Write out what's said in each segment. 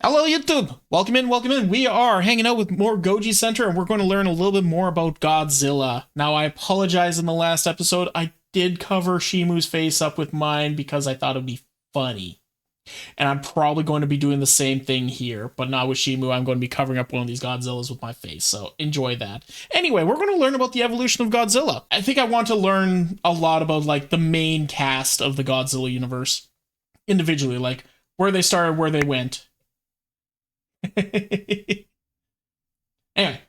Hello, YouTube! Welcome in, welcome in. We are hanging out with more Goji Center, and we're going to learn a little bit more about Godzilla. Now, I apologize in the last episode. I did cover Shimu's face up with mine because I thought it would be funny. And I'm probably going to be doing the same thing here, but not with Shimu. I'm going to be covering up one of these Godzillas with my face, so enjoy that. Anyway, we're going to learn about the evolution of Godzilla. I think I want to learn a lot about, like, the main cast of the Godzilla universe. Individually, like, where they started, where they went. Anyway,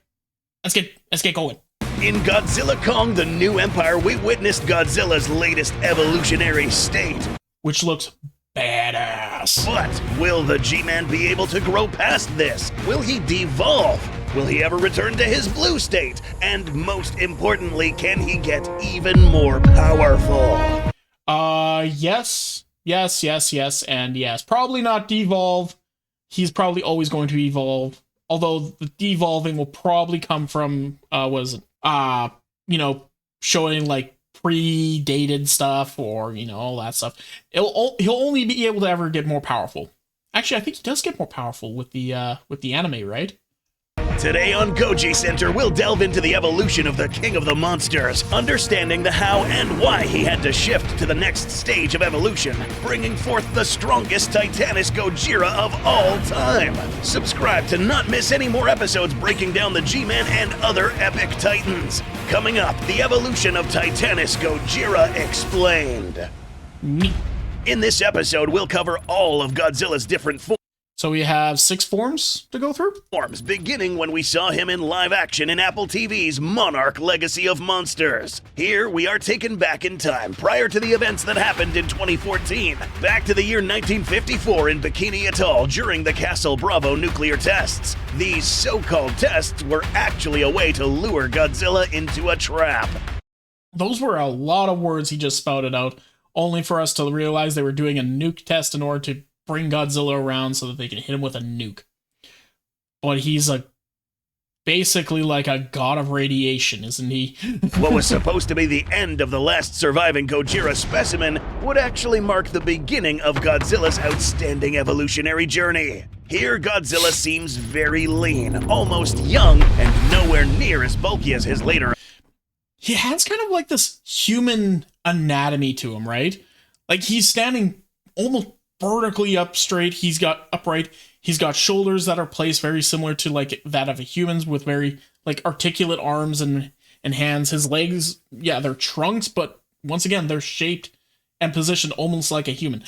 let's get going. In Godzilla Kong: The New Empire, we witnessed Godzilla's latest evolutionary state. Which looks badass. But will the G-Man be able to grow past this? Will he devolve? Will he ever return to his blue state? And most importantly, can he get even more powerful? Yes, and yes. Probably not devolve. He's probably always going to evolve, although the devolving will probably come from, showing, like, predated stuff or, all that stuff. He'll only be able to ever get more powerful. Actually, I think he does get more powerful with the anime, right? Today on Goji Center, we'll delve into the evolution of the King of the Monsters, understanding the how and why he had to shift to the next stage of evolution, bringing forth the strongest Titanus Gojira of all time. Subscribe to not miss any more episodes breaking down the G-Man and other epic titans. Coming up, the evolution of Titanus Gojira explained. Neat. In this episode, we'll cover all of Godzilla's different forms. So we have 6 forms to go through? Beginning when we saw him in live action in Apple TV's Monarch Legacy of Monsters. Here, we are taken back in time, prior to the events that happened in 2014. Back to the year 1954 in Bikini Atoll during the Castle Bravo nuclear tests. These so-called tests were actually a way to lure Godzilla into a trap. Those were a lot of words he just spouted out, only for us to realize they were doing a nuke test in order to bring Godzilla around so that they can hit him with a nuke. But he's basically like a god of radiation, isn't he? What was supposed to be the end of the last surviving Gojira specimen would actually mark the beginning of Godzilla's outstanding evolutionary journey. Here, Godzilla seems very lean, almost young, and nowhere near as bulky as his later. He has kind of like this human anatomy to him, right? Like, he's standing almost vertically up straight. He's got upright. He's got shoulders that are placed very similar to like that of a human's, with very like articulate arms and hands. His legs, yeah, they're trunks, but once again, they're shaped and positioned almost like a human.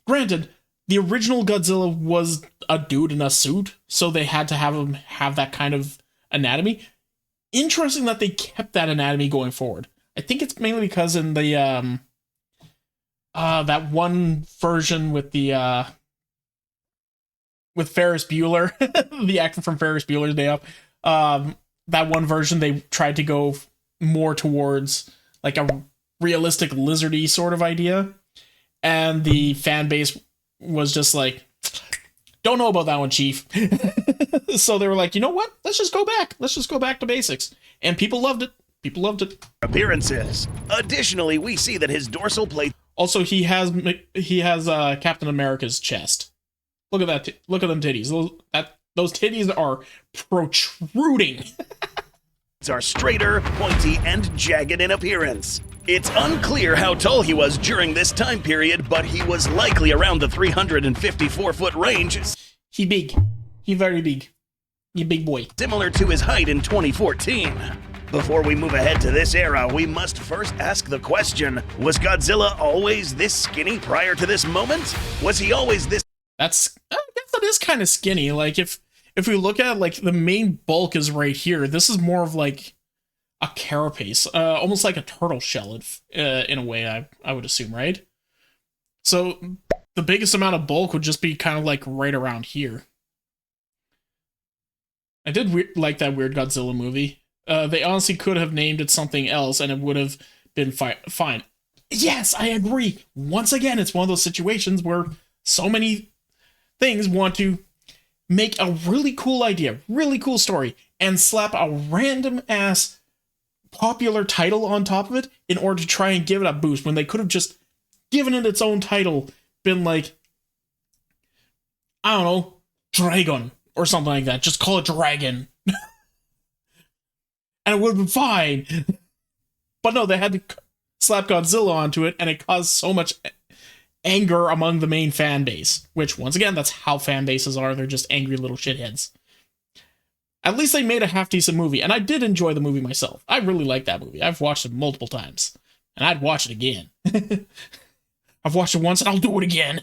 Granted, the original Godzilla was a dude in a suit, so they had to have him have that kind of anatomy. Interesting that they kept that anatomy going forward. I think it's mainly because in the that one version with the with Ferris Bueller, the actor from Ferris Bueller's Day Off, that one version they tried to go more towards like a realistic lizardy sort of idea, and the fan base was just like, don't know about that one, Chief. So they were like, you know what? Let's just go back. Let's just go back to basics. And people loved it. People loved it. Appearances. Additionally, we see that his dorsal plate. Also, he has Captain America's chest. Look at that. Look at them titties. Those titties are protruding. Are straighter, pointy, and jagged in appearance. It's unclear how tall he was during this time period, but he was likely around the 354-foot range. He big. He very big. He big boy. Similar to his height in 2014. Before we move ahead to this era, we must first ask the question, was Godzilla always this skinny prior to this moment? Was he always this? I guess that is kind of skinny. Like, if we look at, like, the main bulk is right here, this is more of, like, a carapace. Almost like a turtle shell, in a way, I would assume, right? So, the biggest amount of bulk would just be kind of, like, right around here. I did like that weird Godzilla movie. They honestly could have named it something else, and it would have been fine. Yes, I agree. Once again, it's one of those situations where so many things want to make a really cool idea, really cool story, and slap a random ass popular title on top of it in order to try and give it a boost, when they could have just given it its own title, been like, I don't know, Dragon or something like that. Just call it Dragon. And it would have been fine. But no, they had to slap Godzilla onto it, and it caused so much anger among the main fan base. Which, once again, that's how fan bases are. They're just angry little shitheads. At least they made a half-decent movie, and I did enjoy the movie myself. I really like that movie. I've watched it multiple times, and I'd watch it again. I've watched it once, and I'll do it again.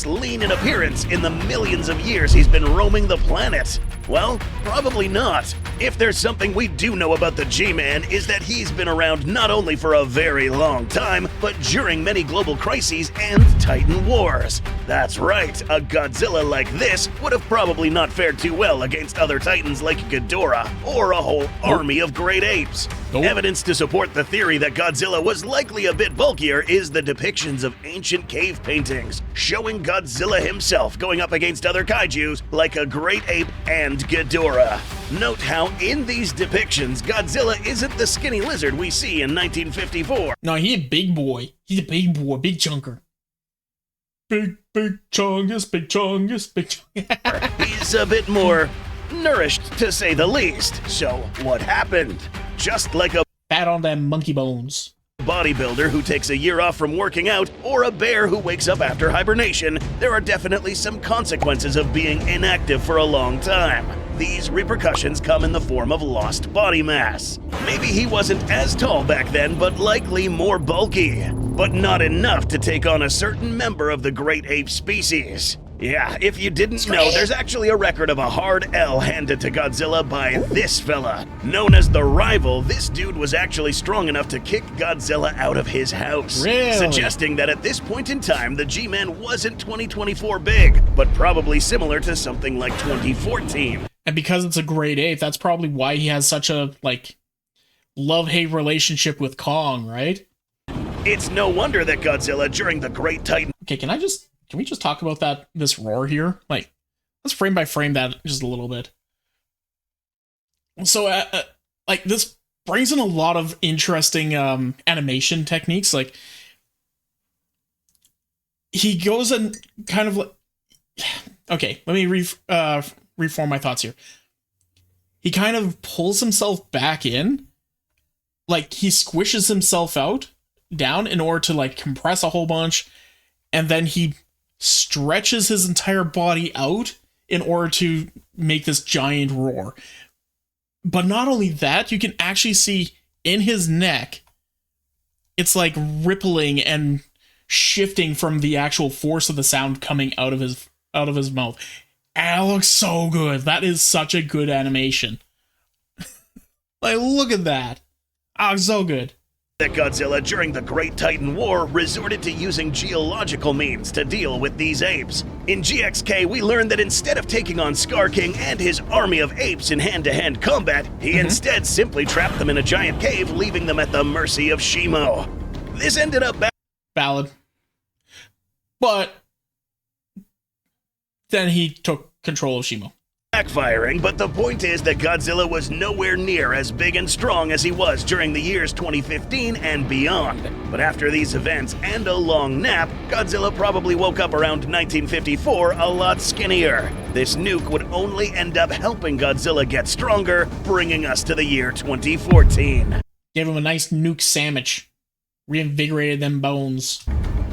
Lean in appearance in the millions of years he's been roaming the planet? Well, probably not. If there's something we do know about the G-Man is that he's been around not only for a very long time, but during many global crises and Titan wars. That's right, a Godzilla like this would have probably not fared too well against other Titans like Ghidorah or a whole army of great apes. Evidence to support the theory that Godzilla was likely a bit bulkier is the depictions of ancient cave paintings showing Godzilla himself going up against other kaijus like a great ape and Ghidorah. Note how in these depictions, Godzilla isn't the skinny lizard we see in 1954. No, he's a big boy. He's a big boy, big chunker. Big chungus, big chungus, big chungus. He's a bit more nourished, to say the least. So what happened? Just like a fat on them monkey bones bodybuilder who takes a year off from working out, or a bear who wakes up after hibernation, there are definitely some consequences of being inactive for a long time. These repercussions come in the form of lost body mass. Maybe he wasn't as tall back then, but likely more bulky. But not enough to take on a certain member of the great ape species. Yeah, if you didn't know, there's actually a record of a hard L handed to Godzilla by this fella. Known as the Rival, this dude was actually strong enough to kick Godzilla out of his house. Really? Suggesting that at this point in time, the G-Man wasn't 2024 big, but probably similar to something like 2014. And because it's a great ape, that's probably why he has such a, like, love-hate relationship with Kong, right? It's no wonder that Godzilla during the Great Titan... Okay, can we just talk about this roar here? Like, let's frame by frame that just a little bit. So, like, this brings in a lot of interesting animation techniques. Like, he goes and kind of like... Okay, let me reform my thoughts here. He kind of pulls himself back in. Like, he squishes himself down in order to, like, compress a whole bunch. And then he stretches his entire body out in order to make this giant roar. But not only that, you can actually see in his neck, it's like rippling and shifting from the actual force of the sound coming out of his mouth. And it looks so good. That is such a good animation. Like, look at that. Oh, so good. That Godzilla during the Great Titan War resorted to using geological means to deal with these apes. In GXK, we learned that instead of taking on Scar King and his army of apes in hand-to-hand combat, he instead simply trapped them in a giant cave, leaving them at the mercy of Shimo. This ended up valid. But then he took control of Shimo. Backfiring, but the point is that Godzilla was nowhere near as big and strong as he was during the years 2015 and beyond. But after these events and a long nap, Godzilla probably woke up around 1954 a lot skinnier. This nuke would only end up helping Godzilla get stronger, bringing us to the year 2014. Gave him a nice nuke sandwich. Reinvigorated them bones.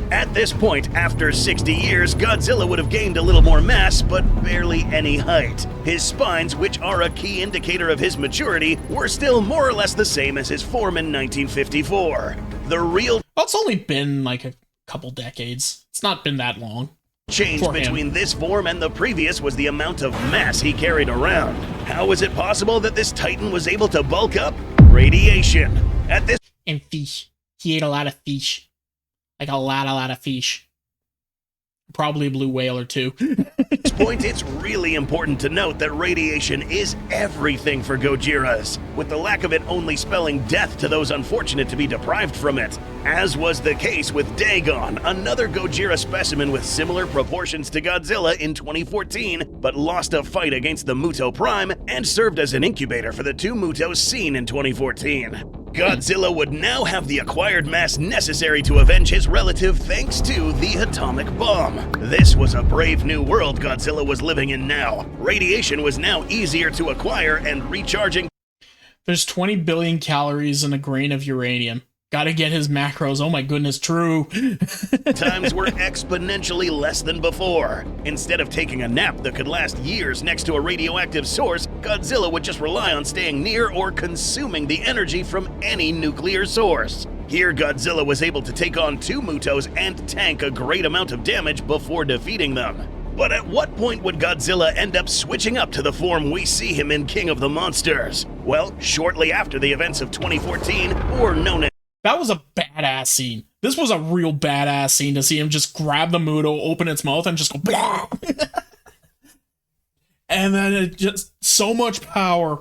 At this point, after 60 years, Godzilla would have gained a little more mass, but barely any height. His spines, which are a key indicator of his maturity, were still more or less the same as his form in 1954. The real... Well, it's only been like a couple decades. It's not been that long. Change between this form and the previous was the amount of mass he carried around. How was it possible that this Titan was able to bulk up? Radiation. At this... And fish. He ate a lot of fish. Like a lot of fish. Probably a blue whale or two. At this point, it's really important to note that radiation is everything for Gojiras, with the lack of it only spelling death to those unfortunate to be deprived from it, as was the case with Dagon, another Gojira specimen with similar proportions to Godzilla in 2014, but lost a fight against the Muto Prime and served as an incubator for the two Mutos seen in 2014. Godzilla would now have the acquired mass necessary to avenge his relative thanks to the atomic bomb. This was a brave new world Godzilla was living in now. Radiation was now easier to acquire and recharging. There's 20 billion calories in a grain of uranium. Gotta get his macros. Oh my goodness, true. Times were exponentially less than before. Instead of taking a nap that could last years next to a radioactive source, Godzilla would just rely on staying near or consuming the energy from any nuclear source. Here, Godzilla was able to take on 2 Mutos and tank a great amount of damage before defeating them. But at what point would Godzilla end up switching up to the form we see him in King of the Monsters? Well, shortly after the events of 2014, or known as... That was a badass scene. This was a real badass scene to see him just grab the Muto, open its mouth, and just go blah! And then it just, so much power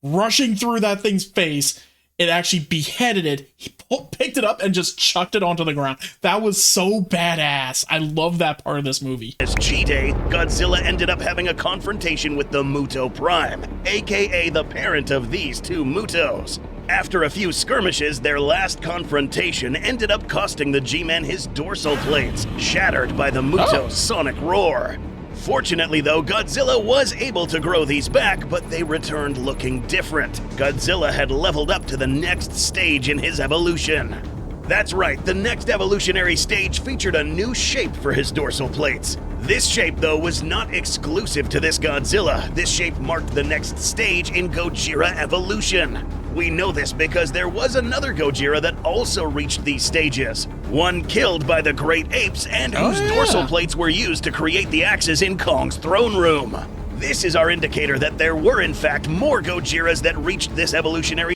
rushing through that thing's face, it actually beheaded it. He picked it up and just chucked it onto the ground. That was so badass. I love that part of this movie. As G-Day, Godzilla ended up having a confrontation with the Muto Prime, aka the parent of these 2 Mutos. After a few skirmishes, their last confrontation ended up costing the G-Man his dorsal plates, shattered by the Muto's sonic roar. Fortunately though, Godzilla was able to grow these back, but they returned looking different. Godzilla had leveled up to the next stage in his evolution. That's right, the next evolutionary stage featured a new shape for his dorsal plates. This shape, though, was not exclusive to this Godzilla. This shape marked the next stage in Gojira evolution. We know this because there was another Gojira that also reached these stages. One killed by the great apes and whose dorsal plates were used to create the axes in Kong's throne room. This is our indicator that there were in fact more Gojiras that reached this evolutionary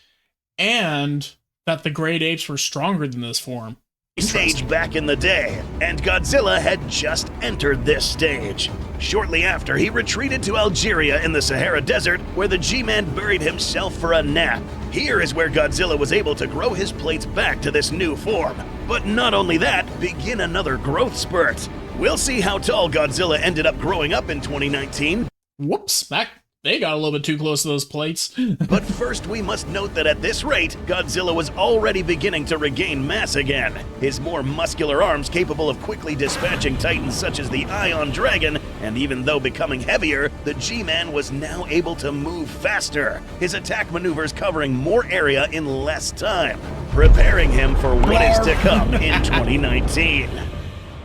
and that the great apes were stronger than this form. Stage back in the day, and Godzilla had just entered this stage. Shortly after, he retreated to Algeria in the Sahara Desert, where the G-Man buried himself for a nap. Here is where Godzilla was able to grow his plates back to this new form. But not only that, begin another growth spurt. We'll see how tall Godzilla ended up growing up in 2019. Whoops, they got a little bit too close to those plates. But first, we must note that at this rate, Godzilla was already beginning to regain mass again. His more muscular arms capable of quickly dispatching titans such as the Ion Dragon, and even though becoming heavier, the G-Man was now able to move faster, his attack maneuvers covering more area in less time, preparing him for what is to come in 2019.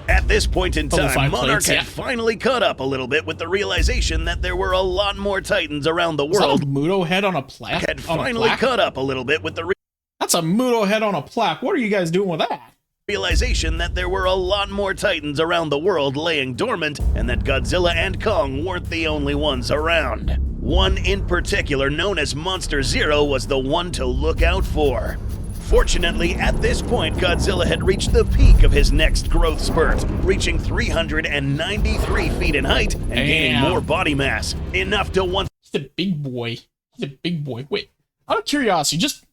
At this point in time, Monarch had finally caught up a little bit with the realization that there were a lot more titans around the world. Is that a Muto head on a plaque? Had finally caught up a little bit with the That's a Muto head on a plaque. What are you guys doing with that? Realization that there were a lot more titans around the world laying dormant, and that Godzilla and Kong weren't the only ones around. One in particular, known as Monster Zero, was the one to look out for. Fortunately, at this point, Godzilla had reached the peak of his next growth spurt, reaching 393 feet in height and gaining more body mass, enough to once... He's a big boy. He's a big boy. Wait, out of curiosity, just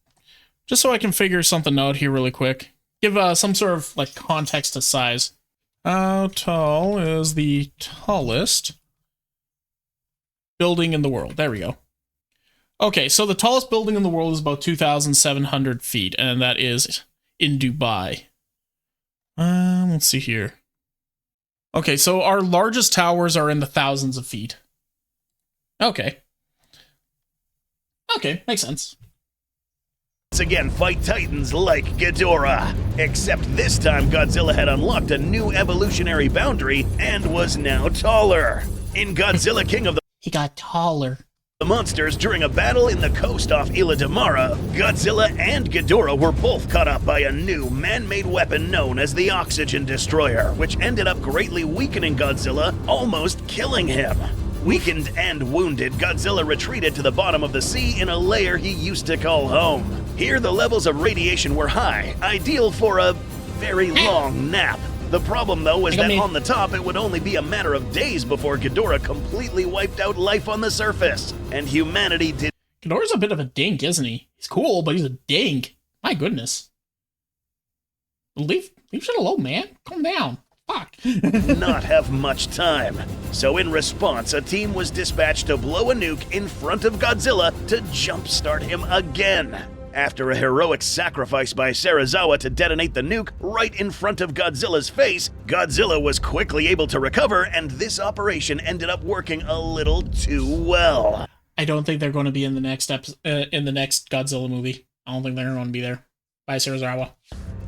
so I can figure something out here really quick, give some sort of like context to size. How tall is the tallest building in the world? There we go. Okay, so the tallest building in the world is about 2,700 feet, and that is in Dubai. Let's see here. Okay, so our largest towers are in the thousands of feet. Okay. Okay, makes sense. Once again, fight titans like Ghidorah. Except this time, Godzilla had unlocked a new evolutionary boundary and was now taller. In Godzilla King of the... He got taller. The monsters during a battle in the coast off Isla de Mara, Godzilla and Ghidorah were both caught up by a new man-made weapon known as the Oxygen Destroyer, which ended up greatly weakening Godzilla, almost killing him. Weakened and wounded, Godzilla retreated to the bottom of the sea in a lair he used to call home. Here the levels of radiation were high, ideal for a very long nap. The problem, though, was that on the top, it would only be a matter of days before Ghidorah completely wiped out life on the surface, and humanity did... Ghidorah's a bit of a dink, isn't he? He's cool, but he's a dink. My goodness. Leave shit alone, man. Calm down. Fuck. not have much time. So in response, a team was dispatched to blow a nuke in front of Godzilla to jumpstart him again. After a heroic sacrifice by Serizawa to detonate the nuke right in front of Godzilla's face, Godzilla was quickly able to recover, and this operation ended up working a little too well. I don't think they're going to be in the next in the next Godzilla movie. I don't think they're going to be there by Serizawa.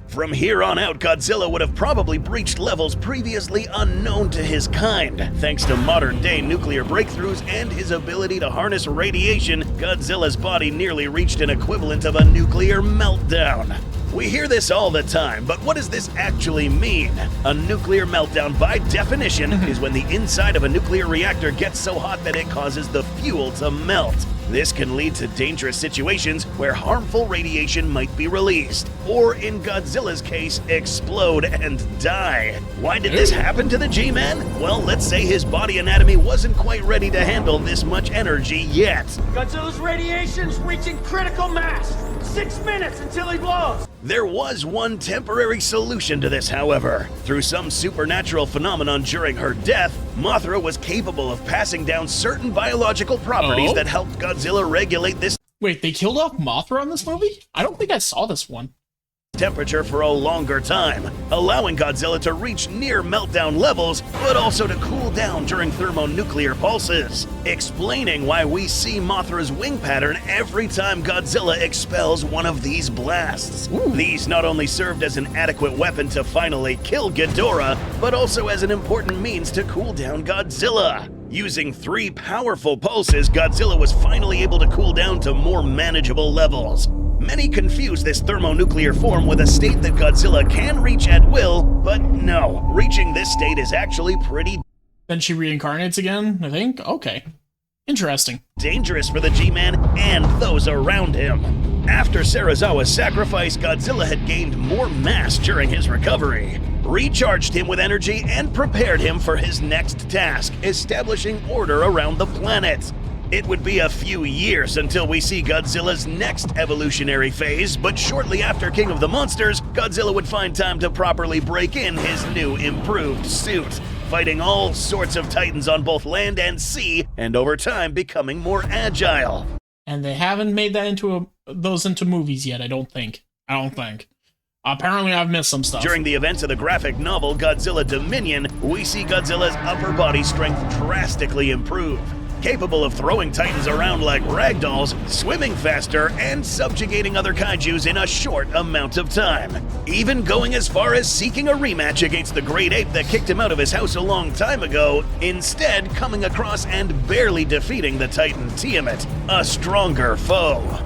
From here on out, Godzilla would have probably breached levels previously unknown to his kind. Thanks to modern-day nuclear breakthroughs and his ability to harness radiation, Godzilla's body nearly reached an equivalent of a nuclear meltdown. We hear this all the time, but what does this actually mean? A nuclear meltdown, by definition, is when the inside of a nuclear reactor gets so hot that it causes the fuel to melt. This can lead to dangerous situations where harmful radiation might be released, or in Godzilla's case, explode and die. Why did this happen to the G-Man? Well, let's say his body anatomy wasn't quite ready to handle this much energy yet. Godzilla's radiation's reaching critical mass. 6 minutes until he blows. There was one temporary solution to this, however. Through some supernatural phenomenon during her death, Mothra was capable of passing down certain biological properties that helped Godzilla regulate this Wait, they killed off Mothra in this movie? I don't think I saw this one. temperature for a longer time, allowing Godzilla to reach near meltdown levels, but also to cool down during thermonuclear pulses, explaining why we see Mothra's wing pattern every time Godzilla expels one of these blasts. These not only served as an adequate weapon to finally kill Ghidorah, but also as an important means to cool down Godzilla. Using 3 powerful pulses, Godzilla was finally able to cool down to more manageable levels. Many confuse this thermonuclear form with a state that Godzilla can reach at will, but no, reaching this state is actually pretty Then she reincarnates again, I think? Okay. Interesting. dangerous for the G-Man and those around him. After Serizawa's sacrifice, Godzilla had gained more mass during his recovery, recharged him with energy, and prepared him for his next task, establishing order around the planet. It would be a few years until we see Godzilla's next evolutionary phase, but shortly after King of the Monsters, Godzilla would find time to properly break in his new improved suit, fighting all sorts of titans on both land and sea, and over time becoming more agile. And they haven't made that into those into movies yet, I don't think. Apparently I've missed some stuff. During the events of the graphic novel Godzilla Dominion, we see Godzilla's upper body strength drastically improve, capable of throwing titans around like ragdolls, swimming faster, and subjugating other kaijus in a short amount of time. Even going as far as seeking a rematch against the great ape that kicked him out of his house a long time ago, instead coming across and barely defeating the titan Tiamat, a stronger foe.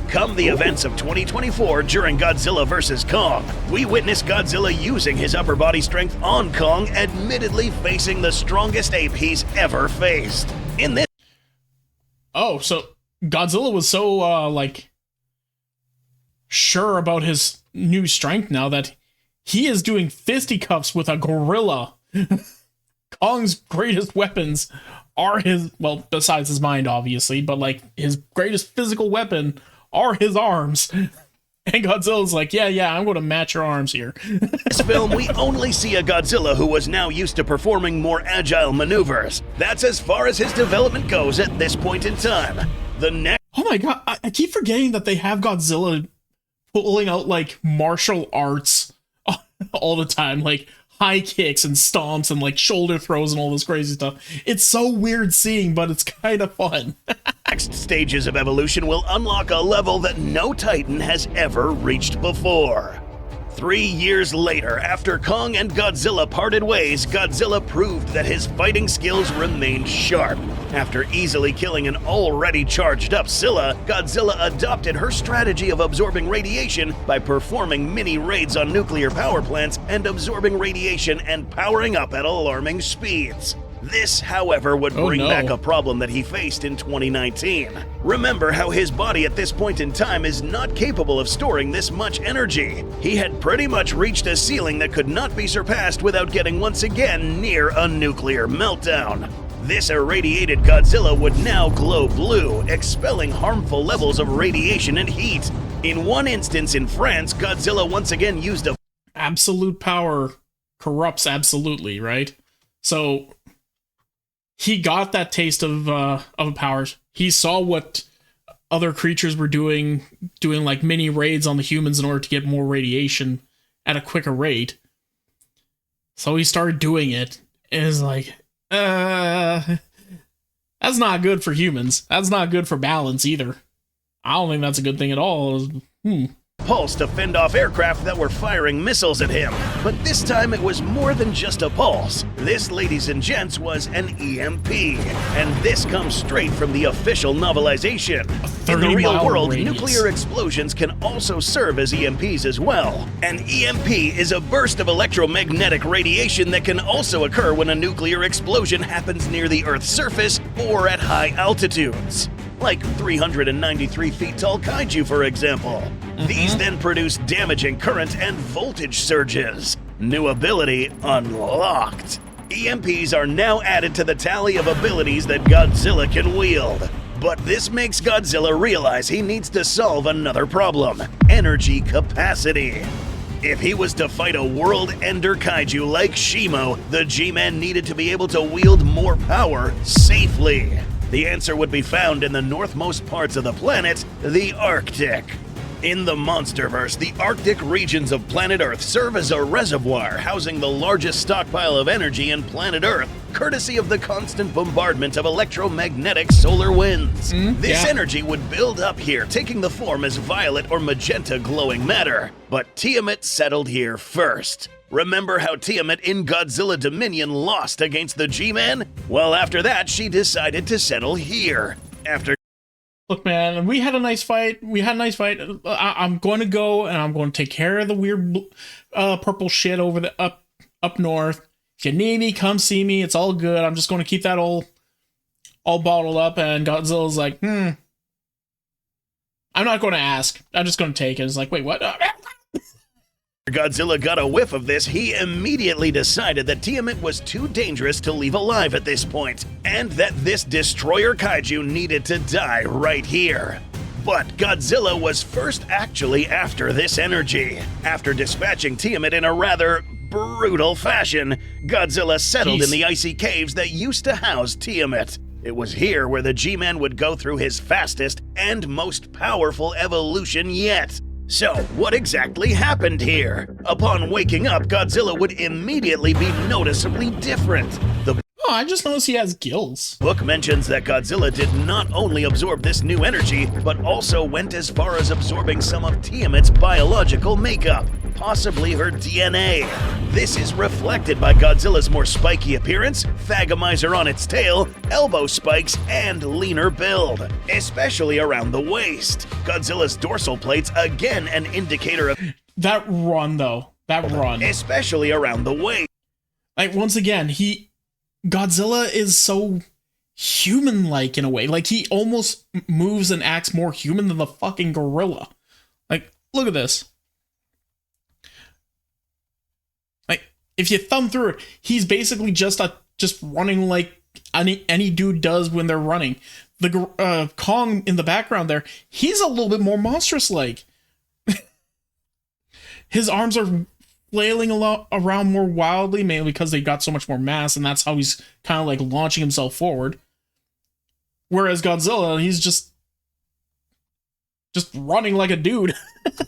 Come the events of 2024 during Godzilla vs. Kong, we witness Godzilla using his upper body strength on Kong, admittedly facing the strongest ape he's ever faced. In this Oh, so Godzilla was so, sure about his new strength now that he is doing fisticuffs with a gorilla. Kong's greatest weapons are his, well, besides his mind, obviously, but, his greatest physical weapon are his arms. And Godzilla's like, yeah, I'm going to match your arms here. this film, we only see a Godzilla who was now used to performing more agile maneuvers. That's as far as his development goes at this point in time. The next Oh my god, I keep forgetting that they have Godzilla pulling out, martial arts all the time, high kicks and stomps and, shoulder throws and all this crazy stuff. It's so weird seeing, but it's kind of fun. next stages of evolution will unlock a level that no Titan has ever reached before. 3 years later, after Kong and Godzilla parted ways, Godzilla proved that his fighting skills remained sharp. After easily killing an already charged up Scylla, Godzilla adopted her strategy of absorbing radiation by performing mini raids on nuclear power plants and absorbing radiation and powering up at alarming speeds. This, however, would bring back a problem that he faced in 2019. Remember how his body at this point in time is not capable of storing this much energy. He had pretty much reached a ceiling that could not be surpassed without getting once again near a nuclear meltdown. This irradiated Godzilla would now glow blue, expelling harmful levels of radiation and heat. In one instance in France, Godzilla once again used a Absolute power corrupts absolutely, right? So he got that taste of powers. He saw what other creatures were doing like mini raids on the humans in order to get more radiation at a quicker rate. So he started doing it, and it's like, that's not good for humans. That's not good for balance either. I don't think that's a good thing at all. Pulse to fend off aircraft that were firing missiles at him. But this time it was more than just a pulse. This, ladies and gents, was an EMP. And this comes straight from the official novelization. In the real world, nuclear explosions can also serve as EMPs as well. An EMP is a burst of electromagnetic radiation that can also occur when a nuclear explosion happens near the Earth's surface or at high altitudes. Like 393 feet tall kaiju, for example. These then produce damaging current and voltage surges. New ability unlocked. EMPs are now added to the tally of abilities that Godzilla can wield. But this makes Godzilla realize he needs to solve another problem: energy capacity. If he was to fight a world-ender kaiju like Shimo, the G-Man needed to be able to wield more power safely. The answer would be found in the northmost parts of the planet, the Arctic. In the Monsterverse, the Arctic regions of planet Earth serve as a reservoir housing the largest stockpile of energy in planet Earth, courtesy of the constant bombardment of electromagnetic solar winds. This energy would build up here, taking the form as violet or magenta glowing matter. But Tiamat settled here first. Remember how Tiamat in Godzilla Dominion lost against the G-Man? Well, after that, she decided to settle here. Look, man, we had a nice fight. I'm going to go and I'm going to take care of the weird purple shit over the up north. If you need me, come see me. It's all good. I'm just going to keep that all bottled up. And Godzilla's like, I'm not going to ask. I'm just going to take it. It's like, wait, what? Godzilla got a whiff of this, he immediately decided that Tiamat was too dangerous to leave alive at this point, and that this destroyer kaiju needed to die right here. But Godzilla was first actually after this energy. After dispatching Tiamat in a rather brutal fashion, Godzilla settled in the icy caves that used to house Tiamat. It was here where the G-Man would go through his fastest and most powerful evolution yet. So, what exactly happened here? Upon waking up, Godzilla would immediately be noticeably different. I just noticed he has gills. The book mentions that Godzilla did not only absorb this new energy, but also went as far as absorbing some of Tiamat's biological makeup, possibly her DNA. This is reflected by Godzilla's more spiky appearance, thagomizer on its tail, elbow spikes, and leaner build, especially around the waist. Godzilla's dorsal plate's again an indicator of that run, though. That run. Especially around the waist. Like, once again, Godzilla is so human-like in a way. Like, he almost moves and acts more human than the fucking gorilla. Like, look at this. Like, if you thumb through it, he's basically just running like any dude does when they're running. The Kong in the background there, he's a little bit more monstrous-like. His arms are flailing around more wildly, mainly because they got so much more mass, and that's how he's kind of like launching himself forward. Whereas Godzilla, he's just running like a dude.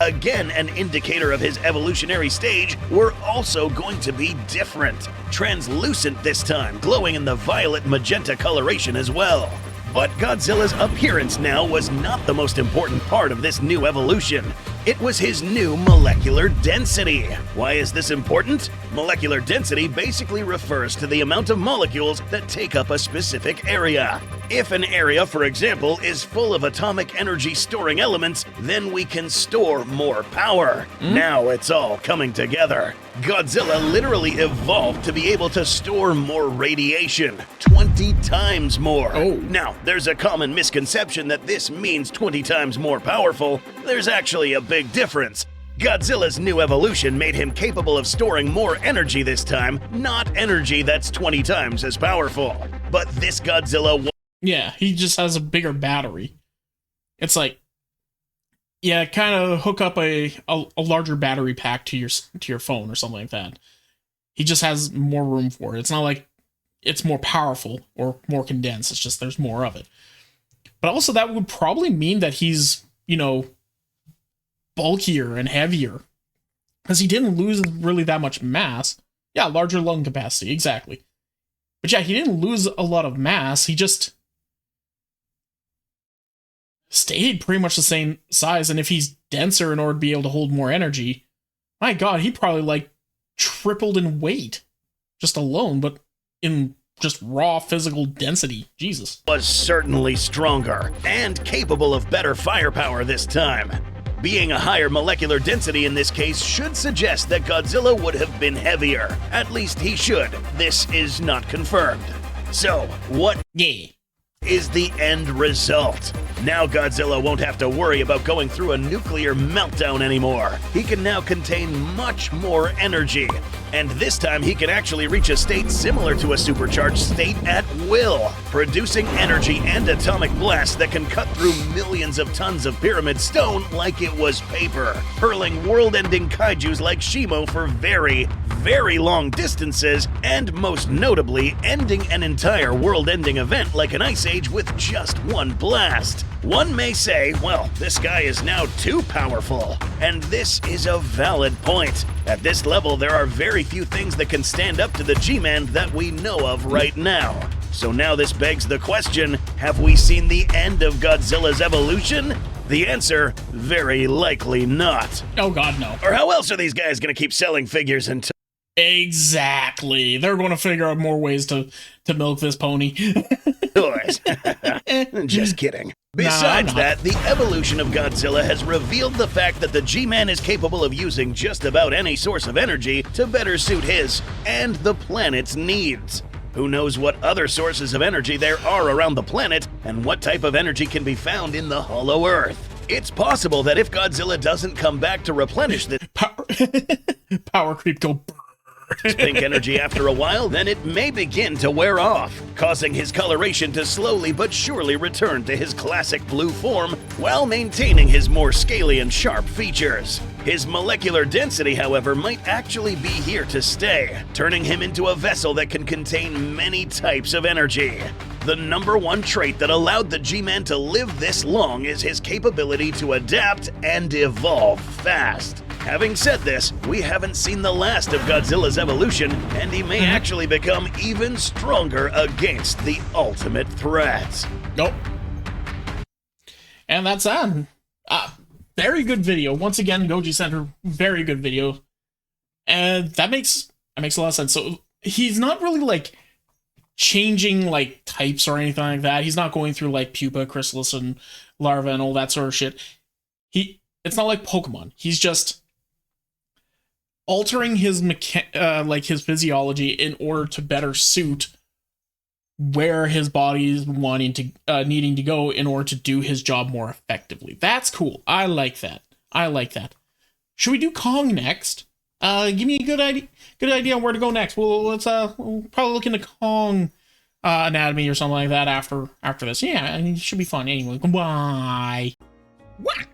Again, an indicator of his evolutionary stage, were also going to be different. Translucent this time, glowing in the violet magenta coloration as well. But Godzilla's appearance now was not the most important part of this new evolution. It was his new molecular density. Why is this important? Molecular density basically refers to the amount of molecules that take up a specific area. If an area, for example, is full of atomic energy storing elements, then we can store more power. Now it's all coming together. Godzilla literally evolved to be able to store more radiation, 20 times more. Now, there's a common misconception that this means 20 times more powerful. There's actually a big difference. Godzilla's new evolution made him capable of storing more energy this time, not energy that's 20 times as powerful. But this Godzilla... Yeah, he just has a bigger battery. It's like, yeah, kind of hook up a larger battery pack to your phone or something like that. He just has more room for it. It's not like it's more powerful or more condensed. It's just there's more of it. But also that would probably mean that he's, you know, bulkier and heavier. Because he didn't lose really that much mass. Yeah, larger lung capacity, exactly. But yeah, he didn't lose a lot of mass. He just stayed pretty much the same size. And if he's denser in order to be able to hold more energy, my god, he probably like tripled in weight just alone, but in just raw physical density. Jesus. Was certainly stronger and capable of better firepower this time. Being a higher molecular density in this case should suggest that Godzilla would have been heavier. At least he should. This is not confirmed. So, what is the end result? Now Godzilla won't have to worry about going through a nuclear meltdown anymore. He can now contain much more energy. And this time he can actually reach a state similar to a supercharged state at will, producing energy and atomic blasts that can cut through millions of tons of pyramid stone like it was paper, hurling world-ending kaijus like Shimo for very, very long distances, and most notably, ending an entire world-ending event like an ice age with just one blast. One may say, well, this guy is now too powerful. And this is a valid point. At this level, there are very few things that can stand up to the G-Man that we know of right now. So now this begs the question, have we seen the end of Godzilla's evolution? The answer, very likely not. Oh god, no. Or how else are these guys gonna keep selling figures until... Exactly. They're going to figure out more ways to milk this pony. toys? Just kidding. Besides that, the evolution of Godzilla has revealed the fact that the G-Man is capable of using just about any source of energy to better suit his and the planet's needs. Who knows what other sources of energy there are around the planet and what type of energy can be found in the hollow Earth. It's possible that if Godzilla doesn't come back to replenish this power creep go pink energy after a while, then it may begin to wear off, causing his coloration to slowly but surely return to his classic blue form while maintaining his more scaly and sharp features. His molecular density, however, might actually be here to stay, turning him into a vessel that can contain many types of energy. The number one trait that allowed the G-Man to live this long is his capability to adapt and evolve fast. Having said this, we haven't seen the last of Godzilla's evolution, and he may actually become even stronger against the ultimate threat. Nope. And that's on. Very good video. Once again, Goji Center, very good video. And that makes a lot of sense. So he's not really like changing like types or anything like that. He's not going through like pupa, chrysalis, and larva and all that sort of shit. It's not like Pokemon. He's just altering his his physiology in order to better suit where his body is needing to go in order to do his job more effectively. That's cool. I like that. Should we do Kong next? Give me a good idea on where to go next. Well, we'll probably look into Kong anatomy or something like that after this. Yeah, it should be fun. Anyway, goodbye. What?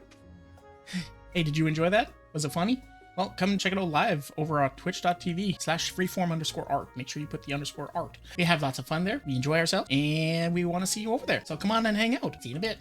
Hey, did you enjoy that? Was it funny? Well, come and check it out live over on twitch.tv/freeform_art. Make sure you put the _art. We have lots of fun there. We enjoy ourselves, and we want to see you over there. So come on and hang out. See you in a bit.